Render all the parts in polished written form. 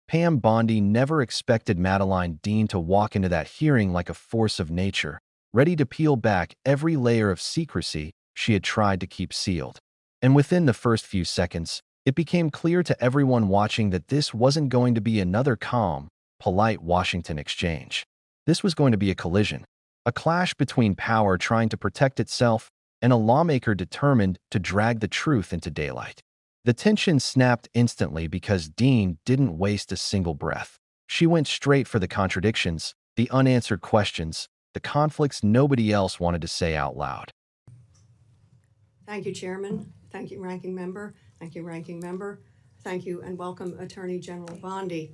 Pam Bondi never expected Madeleine Dean to walk into that hearing like a force of nature, ready to peel back every layer of secrecy she had tried to keep sealed. And within the first few seconds, it became clear to everyone watching that this wasn't going to be another calm, polite Washington exchange. This was going to be a collision, a clash between power trying to protect itself and a lawmaker determined to drag the truth into daylight. The tension snapped instantly because Dean didn't waste a single breath. She went straight for the contradictions, the unanswered questions, the conflicts nobody else wanted to say out loud. Thank you, Chairman. Thank you, Ranking Member. Thank you, Ranking Member. Thank you, and welcome, Attorney General Bondi.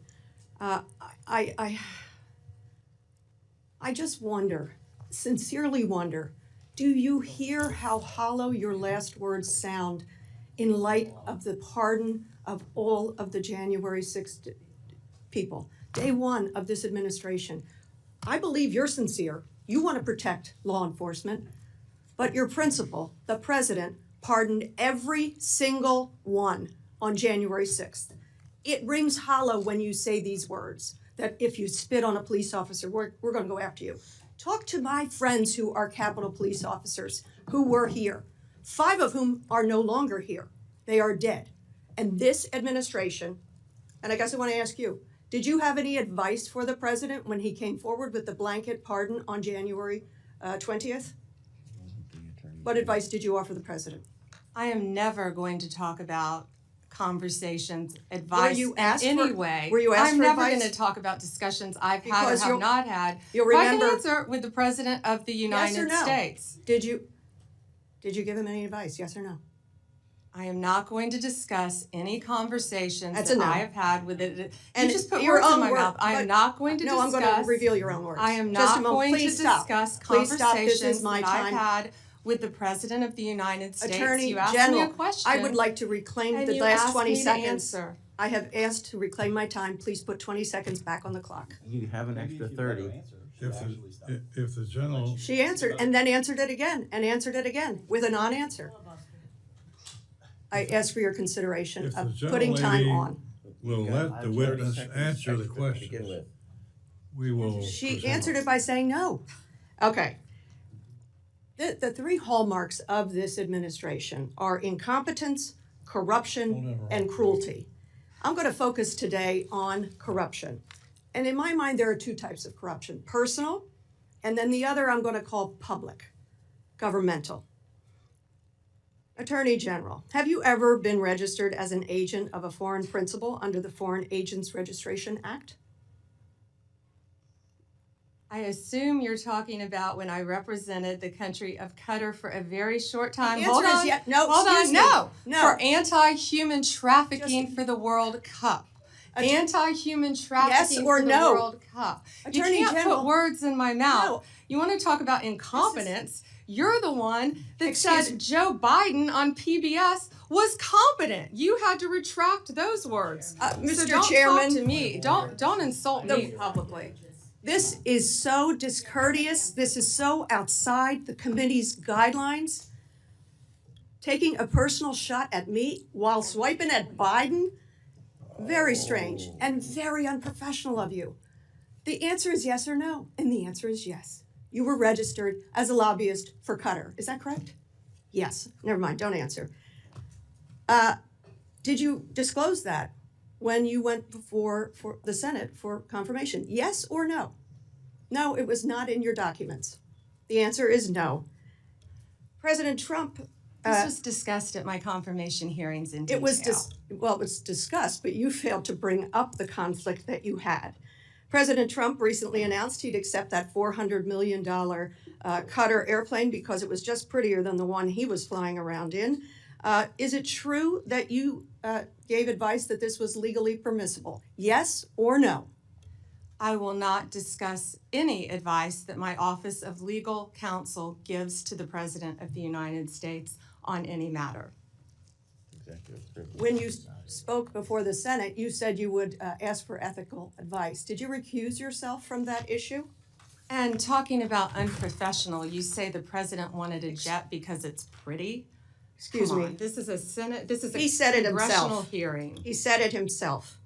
I just wonder, sincerely wonder, do you hear how hollow your last words sound in light of the pardon of all of the January 6th people, day one of this administration? I believe you're sincere. You want to protect law enforcement, but your principal, the president, pardoned every single one on January 6th. It rings hollow when you say these words, that if you spit on a police officer, we're going to go after you. Talk to my friends who are Capitol Police officers who were here, 5 of whom are no longer here. They are dead. And this administration, and I guess I want to ask you, did you have any advice for the president when he came forward with the blanket pardon on January 20th? What advice did you offer the president? I am never going to talk about conversations, advice Were you in asked any for- way. were you asked I'm for never advice? going to talk about discussions I've had Because or have not had. you'll But remember- I can answer with the President of the United Yes or no? States. Did you give him any advice, yes or no? I am not going to discuss any conversations That's a that no. I have had with it. And You just put your words in own my word, mouth. I but- am not going to No, discuss. I'm going to reveal your own words. I am Just a not moment. going to Please stop. discuss Please stop. This conversations is my that I've time. had with the President of the United States. Attorney You asked General, me a question. I would like to reclaim and the you last asked 20 me to seconds. answer. I have asked to reclaim my time. Please put 20 seconds back on the clock. You have an extra 30. If the general, She answered and then answered it again and answered it again with a non-answer. I ask for your consideration if the of general putting time lady on. will let the 30 witness seconds answer the extra to begin questions, with. we will She proceed. answered it by saying no. Okay. The 3 hallmarks of this administration are incompetence, corruption, and cruelty. I'm going to focus today on corruption. And in my mind, there are 2 types of corruption: personal, and then the other I'm going to call public, governmental. Attorney General, have you ever been registered as an agent of a foreign principal under the Foreign Agents Registration Act? I assume you're talking about when I represented the country of Qatar for a very short time. The answer is yes. No, hold excuse on. me. No. No. For anti-human trafficking Just- for the World Cup. Anti-human trafficking Yes or for the no? World Cup. Attorney you can't General- put words in my mouth. No. You want to talk about incompetence? You're the one that Excuse said Joe Biden on PBS was competent. You had to retract those words. Mr. So don't Chairman- talk to me. Don't insult me publicly. This is so discourteous. This is so outside the committee's guidelines. Taking a personal shot at me while swiping at Biden? Very strange and very unprofessional of you. The answer is yes or no, and the answer is yes. You were registered as a lobbyist for Qatar. Is that correct? Yes. Never mind. Don't answer. Did you disclose that when you went before for the Senate for confirmation? Yes or no? No, it was not in your documents. The answer is no. President Trump. This was discussed at my confirmation hearings in detail. It was discussed, but you failed to bring up the conflict that you had. President Trump recently announced he'd accept that $400 million Qatar airplane because it was just prettier than the one he was flying around in. Is it true that you gave advice that this was legally permissible? Yes or no? I will not discuss any advice that my Office of Legal Counsel gives to the President of the United States on any matter. When you spoke before the Senate, you said you would ask for ethical advice. Did you recuse yourself from that issue? And talking about unprofessional, you say the President wanted a jet because it's pretty? Excuse Come me. on, this is a Senate, this is He a said it congressional himself. hearing. He said it himself.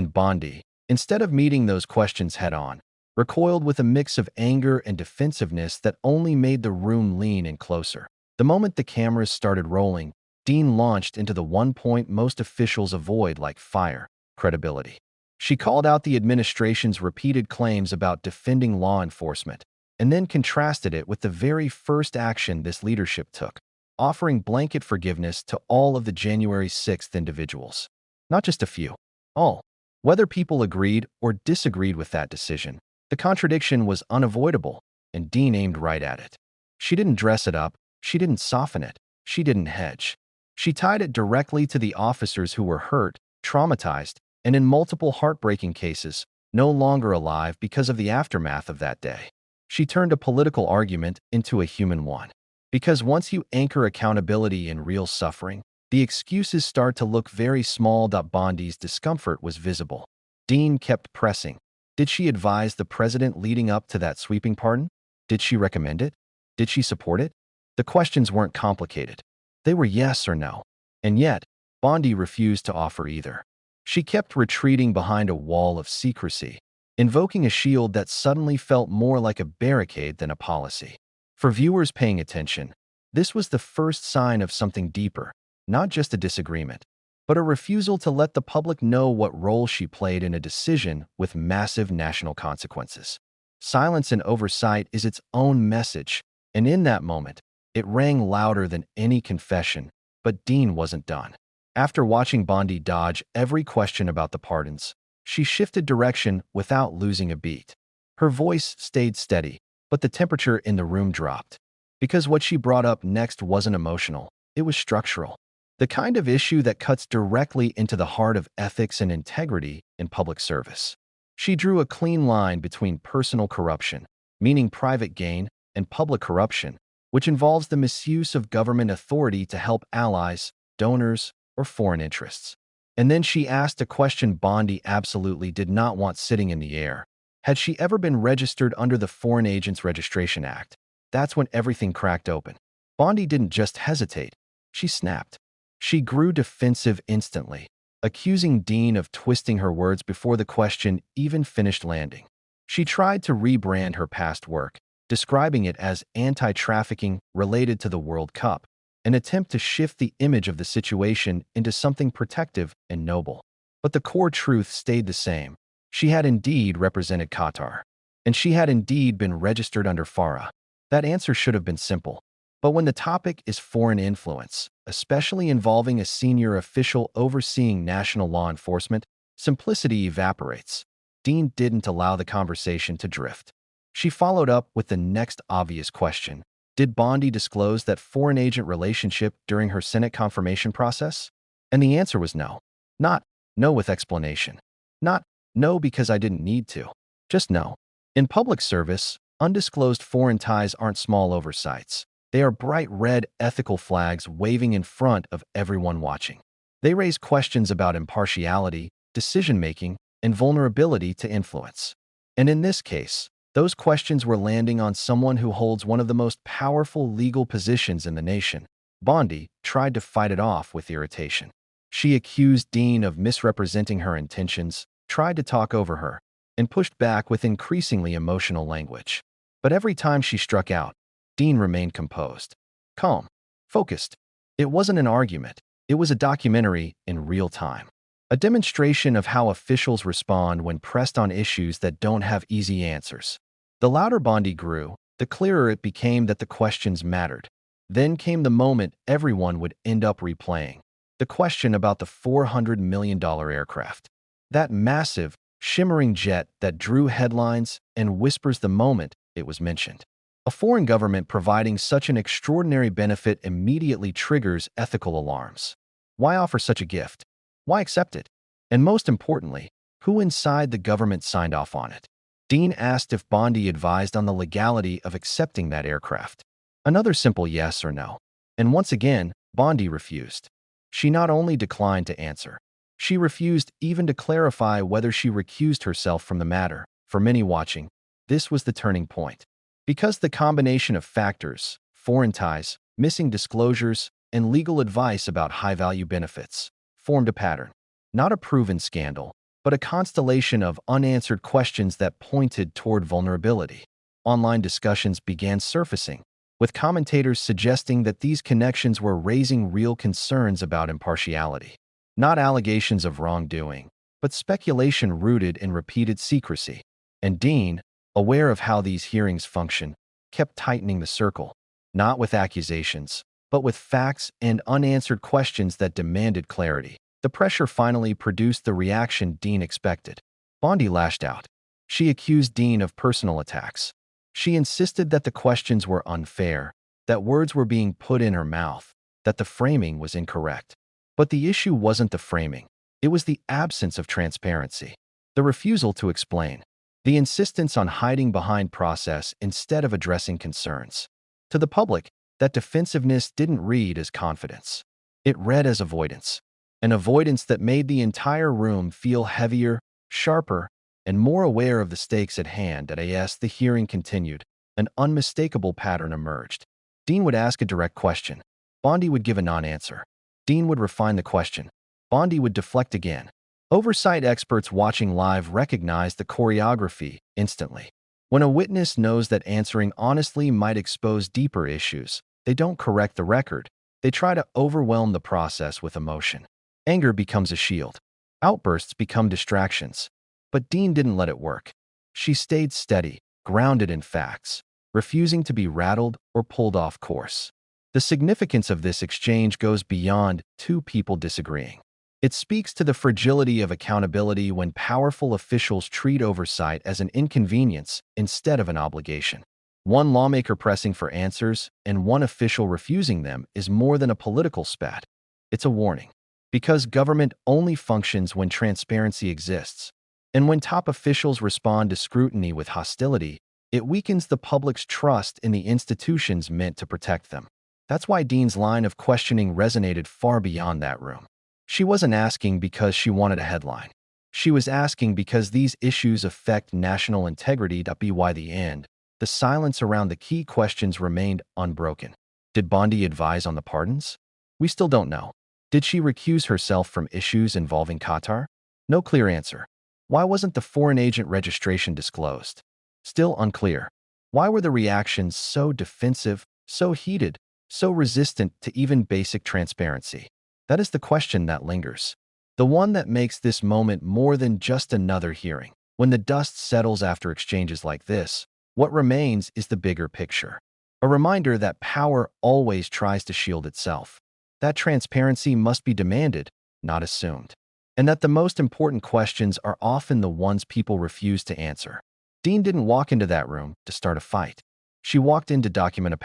and Bondi, instead of meeting those questions head-on, recoiled with a mix of anger and defensiveness that only made the room lean in closer. The moment the cameras started rolling, Dean launched into the one point most officials avoid like fire: credibility. She called out the administration's repeated claims about defending law enforcement, and then contrasted it with the very first action this leadership took, offering blanket forgiveness to all of the January 6th individuals. Not just a few. All. Whether people agreed or disagreed with that decision, the contradiction was unavoidable, and Dean aimed right at it. She didn't dress it up, she didn't soften it, she didn't hedge. She tied it directly to the officers who were hurt, traumatized, and in multiple heartbreaking cases, no longer alive because of the aftermath of that day. She turned a political argument into a human one. Because once you anchor accountability in real suffering, the excuses start to look very small. Bondi's discomfort was visible. Dean kept pressing. Did she advise the president leading up to that sweeping pardon? Did she recommend it? Did she support it? The questions weren't complicated. They were yes or no. And yet, Bondi refused to offer either. She kept retreating behind a wall of secrecy, invoking a shield that suddenly felt more like a barricade than a policy. For viewers paying attention, this was the first sign of something deeper, not just a disagreement, but a refusal to let the public know what role she played in a decision with massive national consequences. Silence and oversight is its own message, and in that moment, it rang louder than any confession. But Dean wasn't done. After watching Bondi dodge every question about the pardons, she shifted direction without losing a beat. Her voice stayed steady, but the temperature in the room dropped. Because what she brought up next wasn't emotional, it was structural. The kind of issue that cuts directly into the heart of ethics and integrity in public service. She drew a clean line between personal corruption, meaning private gain, and public corruption, which involves the misuse of government authority to help allies, donors, or foreign interests. And then she asked a question Bondi absolutely did not want sitting in the air. Had she ever been registered under the Foreign Agents Registration Act? That's when everything cracked open. Bondi didn't just hesitate. She snapped. She grew defensive instantly, accusing Dean of twisting her words before the question even finished landing. She tried to rebrand her past work, describing it as anti-trafficking related to the World Cup, an attempt to shift the image of the situation into something protective and noble. But the core truth stayed the same. She had indeed represented Qatar, and she had indeed been registered under FARA. That answer should have been simple. But when the topic is foreign influence, especially involving a senior official overseeing national law enforcement, simplicity evaporates. Dean didn't allow the conversation to drift. She followed up with the next obvious question. Did Bondi disclose that foreign agent relationship during her Senate confirmation process? And the answer was no. Not no with explanation. Not no because I didn't need to. Just no. In public service, undisclosed foreign ties aren't small oversights. They are bright red ethical flags waving in front of everyone watching. They raise questions about impartiality, decision-making, and vulnerability to influence. And in this case, those questions were landing on someone who holds one of the most powerful legal positions in the nation. Bondi tried to fight it off with irritation. She accused Dean of misrepresenting her intentions, tried to talk over her, and pushed back with increasingly emotional language. But every time she struck out, Dean remained composed, calm, focused. It wasn't an argument. It was a documentary in real time. A demonstration of how officials respond when pressed on issues that don't have easy answers. The louder Bondi grew, the clearer it became that the questions mattered. Then came the moment everyone would end up replaying. The question about the $400 million aircraft. That massive, shimmering jet that drew headlines and whispers the moment it was mentioned. A foreign government providing such an extraordinary benefit immediately triggers ethical alarms. Why offer such a gift? Why accept it? And most importantly, who inside the government signed off on it? Dean asked if Bondi advised on the legality of accepting that aircraft. Another simple yes or no. And once again, Bondi refused. She not only declined to answer, she refused even to clarify whether she recused herself from the matter. For many watching, this was the turning point. Because the combination of factors, foreign ties, missing disclosures, and legal advice about high-value benefits, formed a pattern. Not a proven scandal, but a constellation of unanswered questions that pointed toward vulnerability. Online discussions began surfacing, with commentators suggesting that these connections were raising real concerns about impartiality. Not allegations of wrongdoing, but speculation rooted in repeated secrecy. And Dean, aware of how these hearings function, kept tightening the circle, not with accusations, but with facts and unanswered questions that demanded clarity. The pressure finally produced the reaction Dean expected. Bondi lashed out. She accused Dean of personal attacks. She insisted that the questions were unfair, that words were being put in her mouth, that the framing was incorrect. But the issue wasn't the framing. It was the absence of transparency, the refusal to explain, the insistence on hiding behind process instead of addressing concerns. To the public, that defensiveness didn't read as confidence. It read as avoidance, an avoidance that made the entire room feel heavier, sharper, and more aware of the stakes at hand. As the hearing continued, an unmistakable pattern emerged. Dean would ask a direct question. Bondi would give a non-answer. Dean would refine the question. Bondi would deflect again. Oversight experts watching live recognized the choreography instantly. When a witness knows that answering honestly might expose deeper issues, they don't correct the record. They try to overwhelm the process with emotion. Anger becomes a shield. Outbursts become distractions. But Dean didn't let it work. She stayed steady, grounded in facts, refusing to be rattled or pulled off course. The significance of this exchange goes beyond two people disagreeing. It speaks to the fragility of accountability when powerful officials treat oversight as an inconvenience instead of an obligation. One lawmaker pressing for answers and one official refusing them is more than a political spat. It's a warning. Because government only functions when transparency exists. And when top officials respond to scrutiny with hostility, it weakens the public's trust in the institutions meant to protect them. That's why Dean's line of questioning resonated far beyond that room. She wasn't asking because she wanted a headline. She was asking because these issues affect national integrity. By the end, the silence around the key questions remained unbroken. Did Bondi advise on the pardons? We still don't know. Did she recuse herself from issues involving Qatar? No clear answer. Why wasn't the foreign agent registration disclosed? Still unclear. Why were the reactions so defensive, so heated, so resistant to even basic transparency? That is the question that lingers. The one that makes this moment more than just another hearing. When the dust settles after exchanges like this, what remains is the bigger picture. A reminder that power always tries to shield itself. That transparency must be demanded, not assumed. And that the most important questions are often the ones people refuse to answer. Dean didn't walk into that room to start a fight. She walked in to document a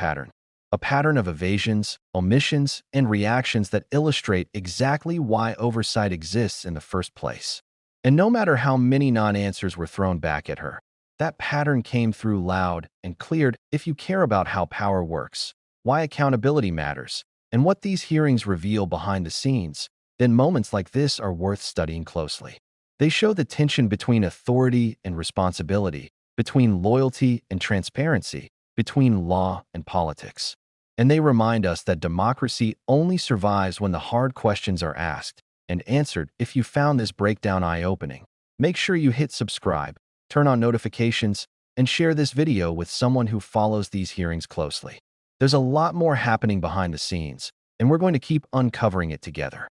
pattern of evasions, omissions, and reactions that illustrate exactly why oversight exists in the first place. And no matter how many non-answers were thrown back at her, that pattern came through loud and clear. If you care about how power works, why accountability matters, and what these hearings reveal behind the scenes, then moments like this are worth studying closely. They show the tension between authority and responsibility, between loyalty and transparency, between law and politics. And they remind us that democracy only survives when the hard questions are asked and answered. If you found this breakdown eye-opening, make sure you hit subscribe, turn on notifications, and share this video with someone who follows these hearings closely. There's a lot more happening behind the scenes, and we're going to keep uncovering it together.